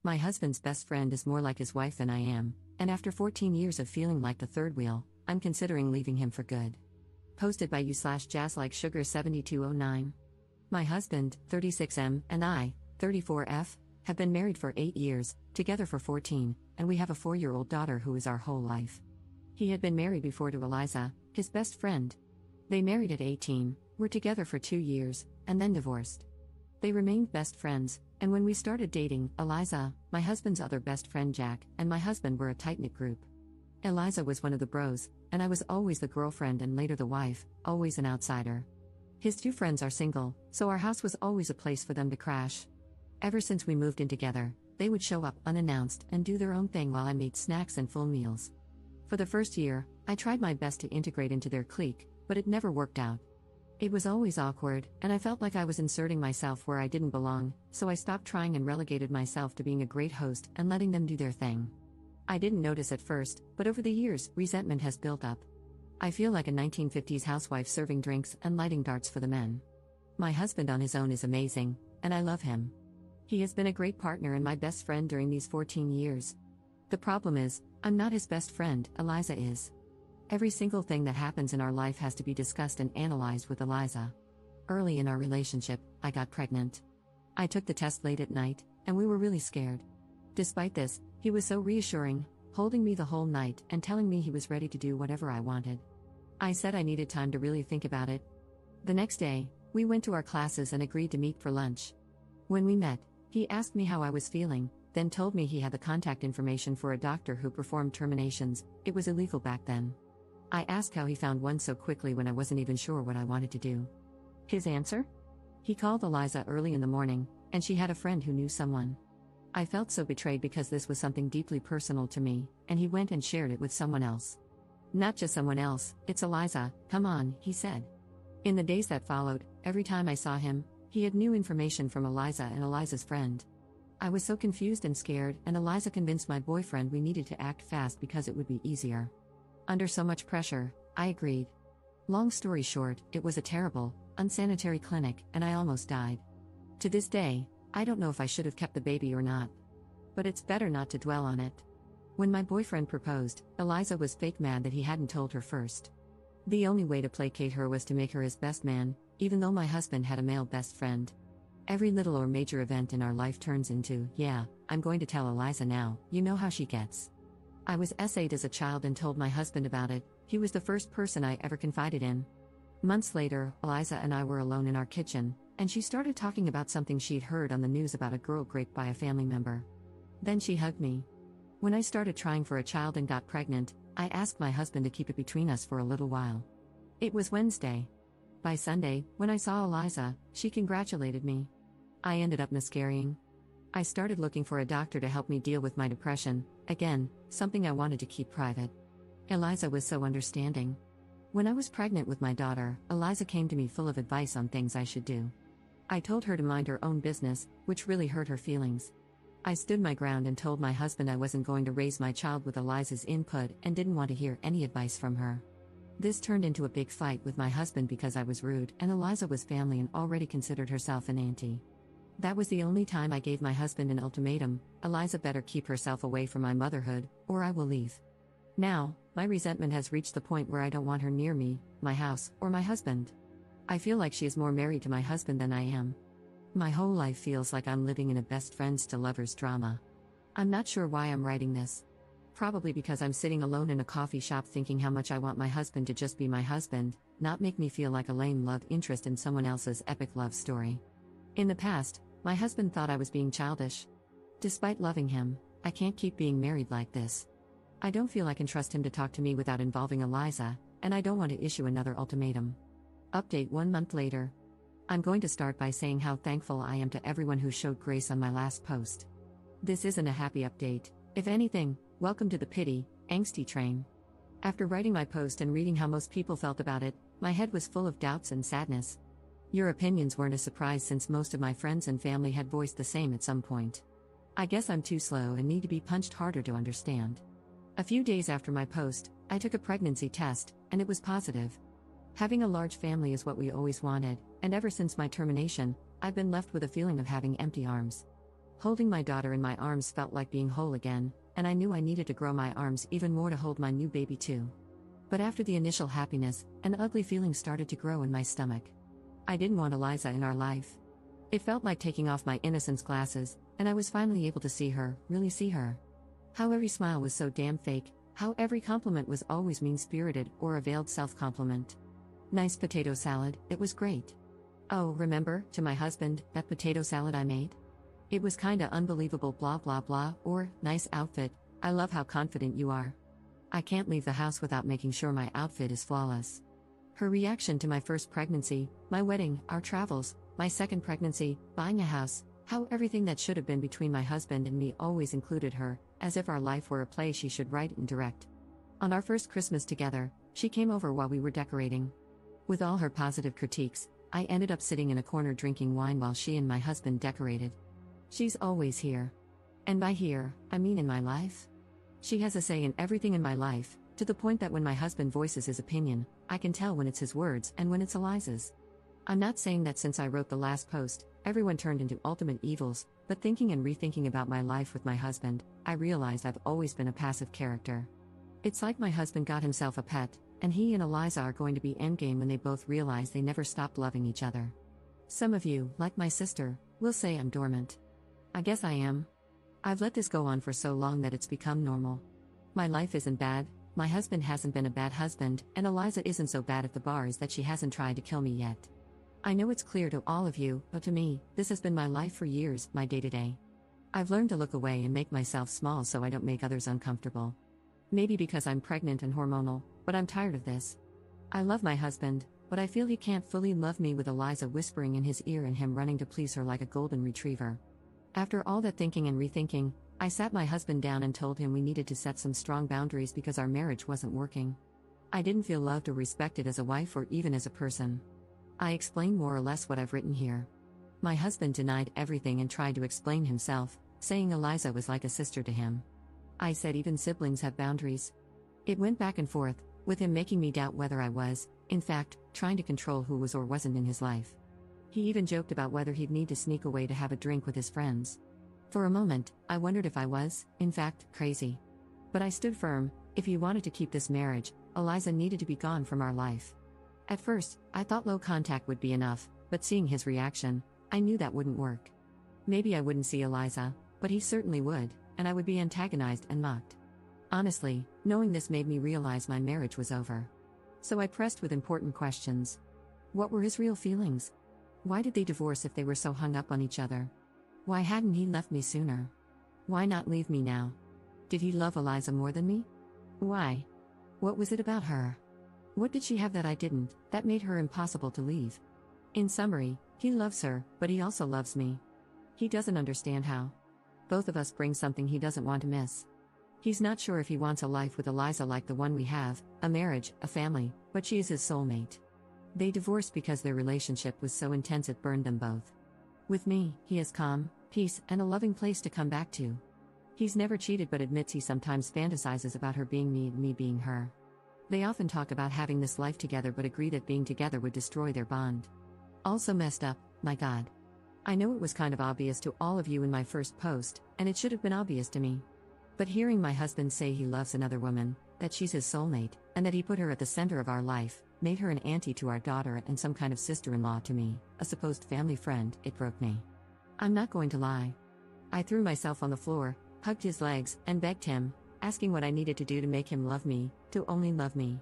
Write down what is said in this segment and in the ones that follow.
My husband's best friend is more like his wife than I am, and after 14 years of feeling like the third wheel, I'm considering leaving him for good. Posted by you/jazzlikesugar7209. My husband, 36M, and I, 34F, have been married for 8 years, together for 14, and we have a 4-year-old daughter who is our whole life. He had been married before to Eliza, his best friend. They married at 18, were together for 2 years, and then divorced. They remained best friends, and when we started dating, Eliza, my husband's other best friend Jack, and my husband were a tight-knit group. Eliza was one of the bros, and I was always the girlfriend and later the wife, always an outsider. His 2 friends are single, so our house was always a place for them to crash. Ever since we moved in together, they would show up unannounced and do their own thing while I made snacks and full meals. For the first year, I tried my best to integrate into their clique, but it never worked out. It was always awkward, and I felt like I was inserting myself where I didn't belong, so I stopped trying and relegated myself to being a great host and letting them do their thing. I didn't notice at first, but over the years, resentment has built up. I feel like a 1950s housewife serving drinks and lighting darts for the men. My husband on his own is amazing, and I love him. He has been a great partner and my best friend during these 14 years. The problem is, I'm not his best friend, Eliza is. Every single thing that happens in our life has to be discussed and analyzed with Eliza. Early in our relationship, I got pregnant. I took the test late at night, and we were really scared. Despite this, he was so reassuring, holding me the whole night and telling me he was ready to do whatever I wanted. I said I needed time to really think about it. The next day, we went to our classes and agreed to meet for lunch. When we met, he asked me how I was feeling, then told me he had the contact information for a doctor who performed terminations. It was illegal back then. I asked how he found one so quickly when I wasn't even sure what I wanted to do. His answer? He called Eliza early in the morning, and she had a friend who knew someone. I felt so betrayed because this was something deeply personal to me, and he went and shared it with someone else. Not just someone else, it's Eliza, come on, he said. In the days that followed, every time I saw him, he had new information from Eliza and Eliza's friend. I was so confused and scared, and Eliza convinced my boyfriend we needed to act fast because it would be easier. Under so much pressure, I agreed. Long story short, it was a terrible, unsanitary clinic, and I almost died. To this day, I don't know if I should have kept the baby or not. But it's better not to dwell on it. When my boyfriend proposed, Eliza was fake mad that he hadn't told her first. The only way to placate her was to make her his best man, even though my husband had a male best friend. Every little or major event in our life turns into, yeah, I'm going to tell Eliza now, you know how she gets. I was SA'd as a child and told my husband about it. He was the first person I ever confided in. Months later, Eliza and I were alone in our kitchen, and she started talking about something she'd heard on the news about a girl raped by a family member. Then she hugged me. When I started trying for a child and got pregnant, I asked my husband to keep it between us for a little while. It was Wednesday. By Sunday, when I saw Eliza, she congratulated me. I ended up miscarrying. I started looking for a doctor to help me deal with my depression, again, something I wanted to keep private. Eliza was so understanding. When I was pregnant with my daughter, Eliza came to me full of advice on things I should do. I told her to mind her own business, which really hurt her feelings. I stood my ground and told my husband I wasn't going to raise my child with Eliza's input and didn't want to hear any advice from her. This turned into a big fight with my husband because I was rude and Eliza was family and already considered herself an auntie. That was the only time I gave my husband an ultimatum: Eliza better keep herself away from my motherhood, or I will leave. Now, my resentment has reached the point where I don't want her near me, my house, or my husband. I feel like she is more married to my husband than I am. My whole life feels like I'm living in a best friends to lovers drama. I'm not sure why I'm writing this. Probably because I'm sitting alone in a coffee shop thinking how much I want my husband to just be my husband, not make me feel like a lame love interest in someone else's epic love story. In the past, my husband thought I was being childish. Despite loving him, I can't keep being married like this. I don't feel I can trust him to talk to me without involving Eliza, and I don't want to issue another ultimatum. Update 1 month later. I'm going to start by saying how thankful I am to everyone who showed grace on my last post. This isn't a happy update. If anything, welcome to the pity, angsty train. After writing my post and reading how most people felt about it, my head was full of doubts and sadness. Your opinions weren't a surprise since most of my friends and family had voiced the same at some point. I guess I'm too slow and need to be punched harder to understand. A few days after my post, I took a pregnancy test, and it was positive. Having a large family is what we always wanted, and ever since my termination, I've been left with a feeling of having empty arms. Holding my daughter in my arms felt like being whole again, and I knew I needed to grow my arms even more to hold my new baby too. But after the initial happiness, an ugly feeling started to grow in my stomach. I didn't want Eliza in our life. It felt like taking off my innocence glasses, and I was finally able to see her, really see her. How every smile was so damn fake, how every compliment was always mean-spirited or a veiled self-compliment. Nice potato salad, it was great. Oh, remember, to my husband, that potato salad I made? It was kinda unbelievable blah blah blah, or, nice outfit, I love how confident you are. I can't leave the house without making sure my outfit is flawless. Her reaction to my first pregnancy, my wedding, our travels, my second pregnancy, buying a house, how everything that should have been between my husband and me always included her, as if our life were a play she should write and direct. On our first Christmas together, she came over while we were decorating. With all her positive critiques, I ended up sitting in a corner drinking wine while she and my husband decorated. She's always here. And by here, I mean in my life. She has a say in everything in my life, to the point that when my husband voices his opinion, I can tell when it's his words and when it's Eliza's. I'm not saying that since I wrote the last post, everyone turned into ultimate evils, but thinking and rethinking about my life with my husband, I realized I've always been a passive character. It's like my husband got himself a pet, and he and Eliza are going to be endgame when they both realize they never stopped loving each other. Some of you, like my sister, will say I'm dormant. I guess I am. I've let this go on for so long that it's become normal. My life isn't bad, my husband hasn't been a bad husband, and Eliza isn't so bad at the bars that she hasn't tried to kill me yet. I know it's clear to all of you, but to me, this has been my life for years, my day-to-day. I've learned to look away and make myself small so I don't make others uncomfortable. Maybe because I'm pregnant and hormonal, but I'm tired of this. I love my husband, but I feel he can't fully love me with Eliza whispering in his ear and him running to please her like a golden retriever. After all that thinking and rethinking, I sat my husband down and told him we needed to set some strong boundaries because our marriage wasn't working. I didn't feel loved or respected as a wife or even as a person. I explained more or less what I've written here. My husband denied everything and tried to explain himself, saying Eliza was like a sister to him. I said even siblings have boundaries. It went back and forth, with him making me doubt whether I was, in fact, trying to control who was or wasn't in his life. He even joked about whether he'd need to sneak away to have a drink with his friends. For a moment, I wondered if I was, in fact, crazy. But I stood firm. If he wanted to keep this marriage, Eliza needed to be gone from our life. At first, I thought low contact would be enough, but seeing his reaction, I knew that wouldn't work. Maybe I wouldn't see Eliza, but he certainly would, and I would be antagonized and mocked. Honestly, knowing this made me realize my marriage was over. So I pressed with important questions. What were his real feelings? Why did they divorce if they were so hung up on each other? Why hadn't he left me sooner? Why not leave me now? Did he love Eliza more than me? Why? What was it about her? What did she have that I didn't, that made her impossible to leave? In summary, he loves her, but he also loves me. He doesn't understand how. Both of us bring something he doesn't want to miss. He's not sure if he wants a life with Eliza like the one we have, a marriage, a family, but she is his soulmate. They divorced because their relationship was so intense it burned them both. With me, he has calm, peace, and a loving place to come back to. He's never cheated but admits he sometimes fantasizes about her being me and me being her. They often talk about having this life together but agree that being together would destroy their bond. Also messed up, my God. I know it was kind of obvious to all of you in my first post, and it should have been obvious to me. But hearing my husband say he loves another woman, that she's his soulmate, and that he put her at the center of our life, made her an auntie to our daughter and some kind of sister-in-law to me, a supposed family friend, it broke me. I'm not going to lie. I threw myself on the floor, hugged his legs, and begged him, asking what I needed to do to make him love me, to only love me.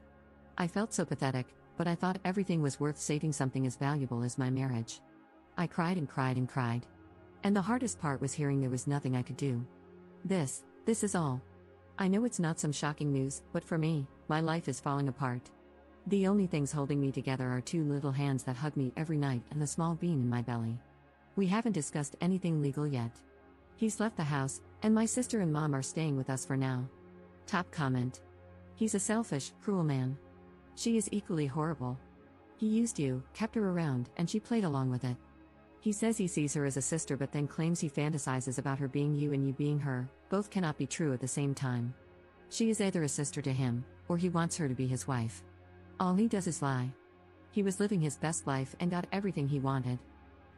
I felt so pathetic, but I thought everything was worth saving something as valuable as my marriage. I cried and cried and cried. And the hardest part was hearing there was nothing I could do. This is all. I know it's not some shocking news, but for me, my life is falling apart. The only things holding me together are two little hands that hug me every night and the small bean in my belly. We haven't discussed anything legal yet. He's left the house, and my sister and mom are staying with us for now. Top comment. He's a selfish, cruel man. She is equally horrible. He used you, kept her around, and she played along with it. He says he sees her as a sister but then claims he fantasizes about her being you and you being her. Both cannot be true at the same time. She is either a sister to him, or he wants her to be his wife. All he does is lie. He was living his best life and got everything he wanted.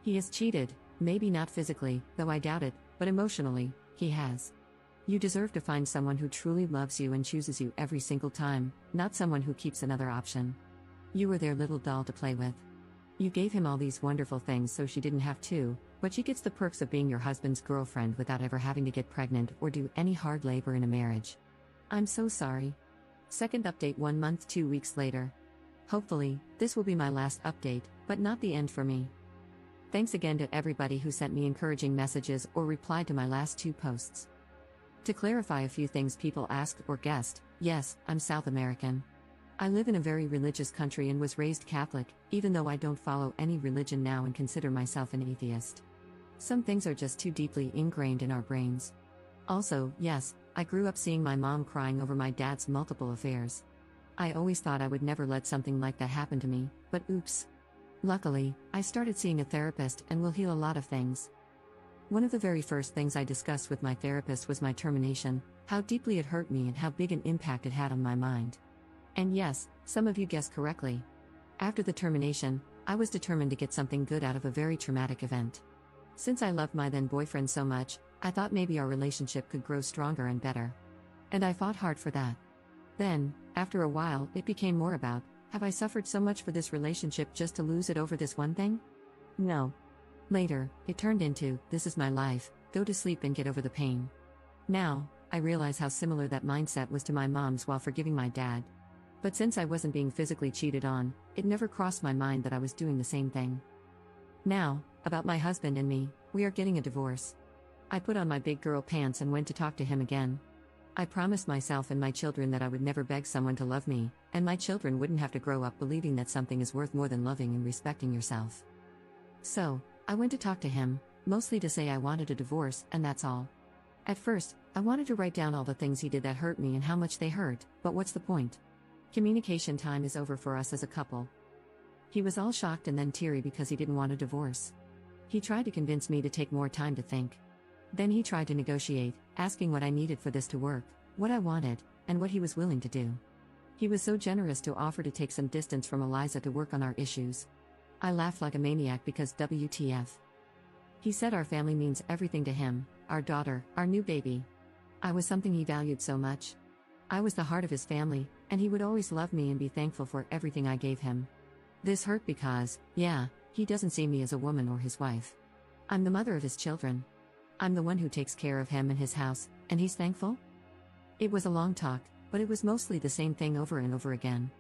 He has cheated, maybe not physically, though I doubt it, but emotionally, he has. You deserve to find someone who truly loves you and chooses you every single time, not someone who keeps another option. You were their little doll to play with. You gave him all these wonderful things so she didn't have to, but she gets the perks of being your husband's girlfriend without ever having to get pregnant or do any hard labor in a marriage. I'm so sorry. Second update 1 month 2 weeks later. Hopefully, this will be my last update, but not the end for me. Thanks again to everybody who sent me encouraging messages or replied to my last 2 posts. To clarify a few things people asked or guessed, yes, I'm South American. I live in a very religious country and was raised Catholic, even though I don't follow any religion now and consider myself an atheist. Some things are just too deeply ingrained in our brains. Also, yes, I grew up seeing my mom crying over my dad's multiple affairs. I always thought I would never let something like that happen to me, but oops. Luckily, I started seeing a therapist and will heal a lot of things. One of the very first things I discussed with my therapist was my termination, how deeply it hurt me and how big an impact it had on my mind. And yes, some of you guessed correctly. After the termination, I was determined to get something good out of a very traumatic event. Since I loved my then boyfriend so much, I thought maybe our relationship could grow stronger and better. And I fought hard for that. Then, after a while, it became more about, have I suffered so much for this relationship just to lose it over this one thing? No. Later, it turned into, this is my life, go to sleep and get over the pain. Now, I realize how similar that mindset was to my mom's while forgiving my dad. But since I wasn't being physically cheated on, it never crossed my mind that I was doing the same thing. Now, about my husband and me, we are getting a divorce. I put on my big girl pants and went to talk to him again. I promised myself and my children that I would never beg someone to love me, and my children wouldn't have to grow up believing that something is worth more than loving and respecting yourself. So, I went to talk to him, mostly to say I wanted a divorce, and that's all. At first, I wanted to write down all the things he did that hurt me and how much they hurt, but what's the point? Communication time is over for us as a couple. He was all shocked and then teary because he didn't want a divorce. He tried to convince me to take more time to think. Then he tried to negotiate, asking what I needed for this to work, what I wanted, and what he was willing to do. He was so generous to offer to take some distance from Eliza to work on our issues. I laughed like a maniac because WTF. He said our family means everything to him, our daughter, our new baby. I was something he valued so much. I was the heart of his family, and he would always love me and be thankful for everything I gave him. This hurt because, yeah, he doesn't see me as a woman or his wife. I'm the mother of his children. I'm the one who takes care of him and his house, and he's thankful? It was a long talk, but it was mostly the same thing over and over again.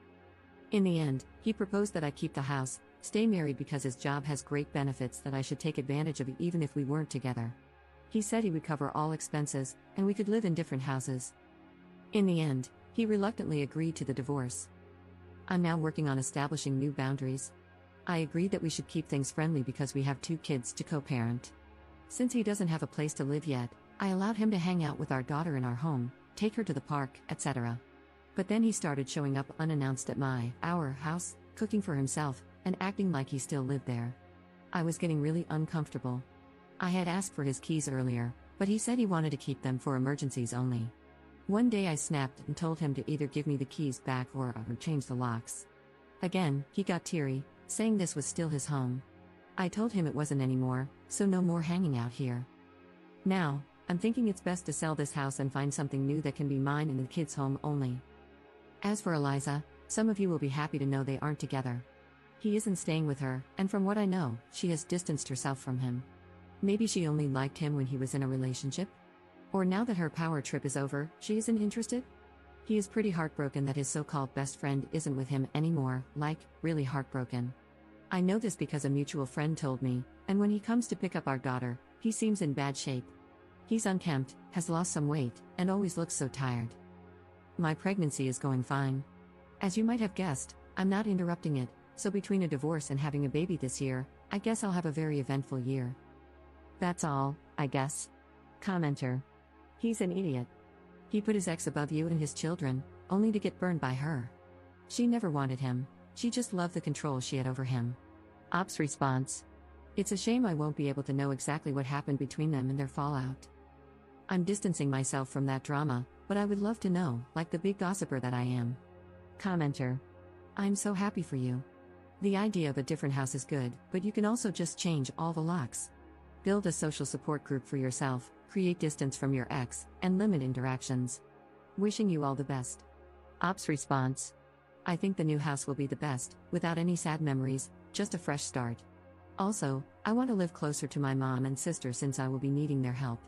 In the end, he proposed that I keep the house, stay married because his job has great benefits that I should take advantage of even if we weren't together. He said he would cover all expenses, and we could live in different houses. In the end, he reluctantly agreed to the divorce. I'm now working on establishing new boundaries. I agreed that we should keep things friendly because we have 2 kids to co-parent. Since he doesn't have a place to live yet, I allowed him to hang out with our daughter in our home, take her to the park, etc. But then he started showing up unannounced at our house, cooking for himself, and acting like he still lived there. I was getting really uncomfortable. I had asked for his keys earlier, but he said he wanted to keep them for emergencies only. One day I snapped and told him to either give me the keys back or change the locks. Again, he got teary, saying this was still his home. I told him it wasn't anymore, so no more hanging out here. Now, I'm thinking it's best to sell this house and find something new that can be mine and the kids' home only. As for Eliza, some of you will be happy to know they aren't together. He isn't staying with her, and from what I know, she has distanced herself from him. Maybe she only liked him when he was in a relationship? Or now that her power trip is over, she isn't interested? He is pretty heartbroken that his so-called best friend isn't with him anymore, really heartbroken. I know this because a mutual friend told me, and when he comes to pick up our daughter, he seems in bad shape. He's unkempt, has lost some weight, and always looks so tired. My pregnancy is going fine. As you might have guessed, I'm not interrupting it, so between a divorce and having a baby this year, I guess I'll have a very eventful year. That's all, I guess. Commenter. He's an idiot. He put his ex above you and his children, only to get burned by her. She never wanted him, she just loved the control she had over him. Ops response. It's a shame I won't be able to know exactly what happened between them and their fallout. I'm distancing myself from that drama, but I would love to know, like the big gossiper that I am. Commenter. I'm so happy for you. The idea of a different house is good, but you can also just change all the locks. Build a social support group for yourself, create distance from your ex, and limit interactions. Wishing you all the best. Ops response. I think the new house will be the best, without any sad memories, just a fresh start. Also, I want to live closer to my mom and sister since I will be needing their help.